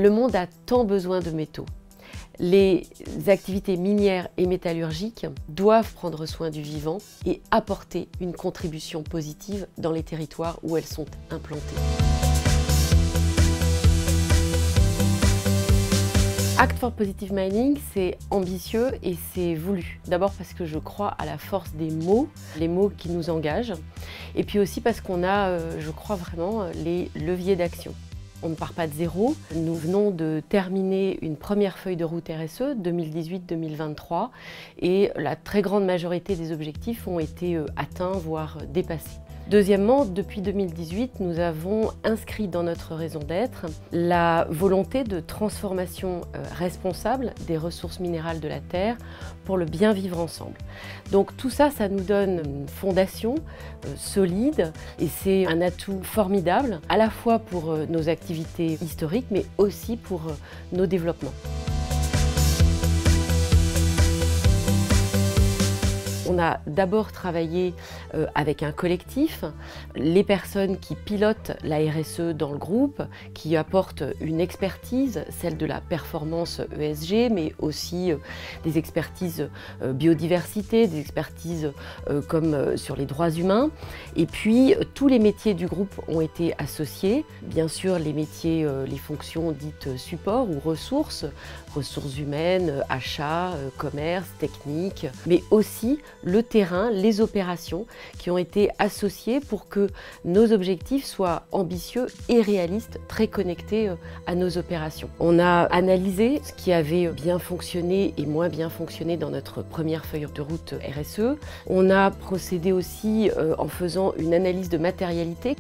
Le monde a tant besoin de métaux. Les activités minières et métallurgiques doivent prendre soin du vivant et apporter une contribution positive dans les territoires où elles sont implantées. Act for Positive Mining, c'est ambitieux et c'est voulu. D'abord parce que je crois à la force des mots, les mots qui nous engagent, et puis aussi parce qu'on a, je crois vraiment, les leviers d'action. On ne part pas de zéro. Nous venons de terminer une première feuille de route RSE 2018-2023 et la très grande majorité des objectifs ont été atteints, voire dépassés. Deuxièmement, depuis 2018, nous avons inscrit dans notre raison d'être la volonté de transformation responsable des ressources minérales de la Terre pour le bien vivre ensemble. Donc tout ça, ça nous donne une fondation solide et c'est un atout formidable à la fois pour nos activités historiques mais aussi pour nos développements. On a d'abord travaillé avec un collectif, les personnes qui pilotent la RSE dans le groupe, qui apportent une expertise, celle de la performance ESG, mais aussi des expertises biodiversité, des expertises comme sur les droits humains. Et puis tous les métiers du groupe ont été associés, bien sûr les métiers, les fonctions dites support ou ressources humaines, achats, commerce, technique, mais aussi le terrain, les opérations qui ont été associées pour que nos objectifs soient ambitieux et réalistes, très connectés à nos opérations. On a analysé ce qui avait bien fonctionné et moins bien fonctionné dans notre première feuille de route RSE. On a procédé aussi en faisant une analyse de matérialité.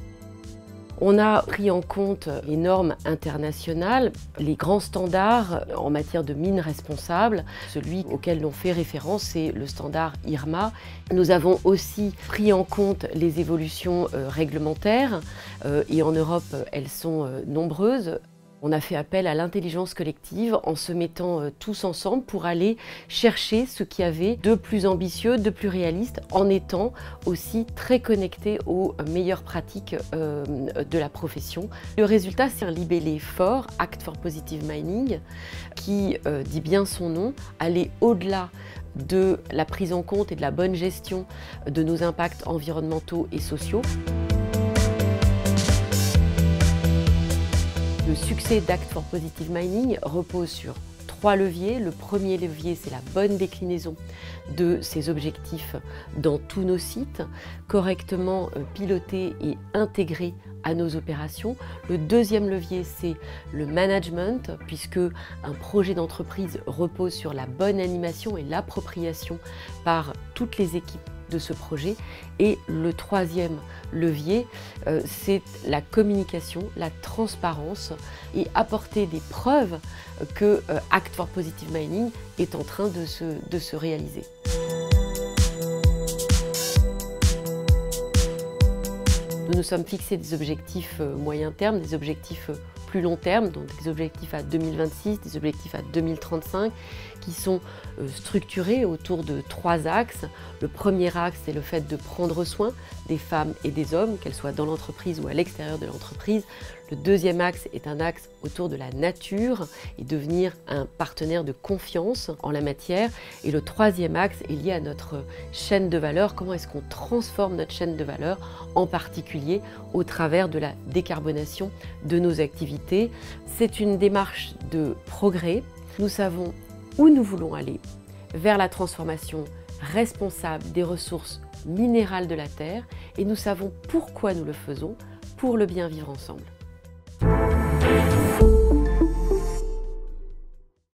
On a pris en compte les normes internationales, les grands standards en matière de mines responsables. Celui auquel l'on fait référence, c'est le standard IRMA. Nous avons aussi pris en compte les évolutions réglementaires et en Europe, elles sont nombreuses. On a fait appel à l'intelligence collective en se mettant tous ensemble pour aller chercher ce qu'il y avait de plus ambitieux, de plus réaliste, en étant aussi très connectés aux meilleures pratiques de la profession. Le résultat, c'est un libellé fort, Act for Positive Mining, qui dit bien son nom, aller au-delà de la prise en compte et de la bonne gestion de nos impacts environnementaux et sociaux. Le succès d'Act for Positive Mining repose sur 3 leviers. Le premier levier, c'est la bonne déclinaison de ces objectifs dans tous nos sites, correctement pilotés et intégrés à nos opérations. Le deuxième levier, c'est le management, puisque un projet d'entreprise repose sur la bonne animation et l'appropriation par toutes les équipes de ce projet. Et le troisième levier, c'est la communication, la transparence et apporter des preuves que Act for Positive Mining est en train de se réaliser. Nous nous sommes fixés des objectifs moyen terme, des objectifs plus long terme, donc des objectifs à 2026, des objectifs à 2035, qui sont structurés autour de 3 axes. Le premier axe, c'est le fait de prendre soin des femmes et des hommes, qu'elles soient dans l'entreprise ou à l'extérieur de l'entreprise. Le deuxième axe est un axe autour de la nature et devenir un partenaire de confiance en la matière. Et le troisième axe est lié à notre chaîne de valeur. Comment est-ce qu'on transforme notre chaîne de valeur, en particulier au travers de la décarbonation de nos activités. C'est une démarche de progrès. Nous savons où nous voulons aller, vers la transformation responsable des ressources minérales de la Terre, et nous savons pourquoi nous le faisons, pour le bien vivre ensemble.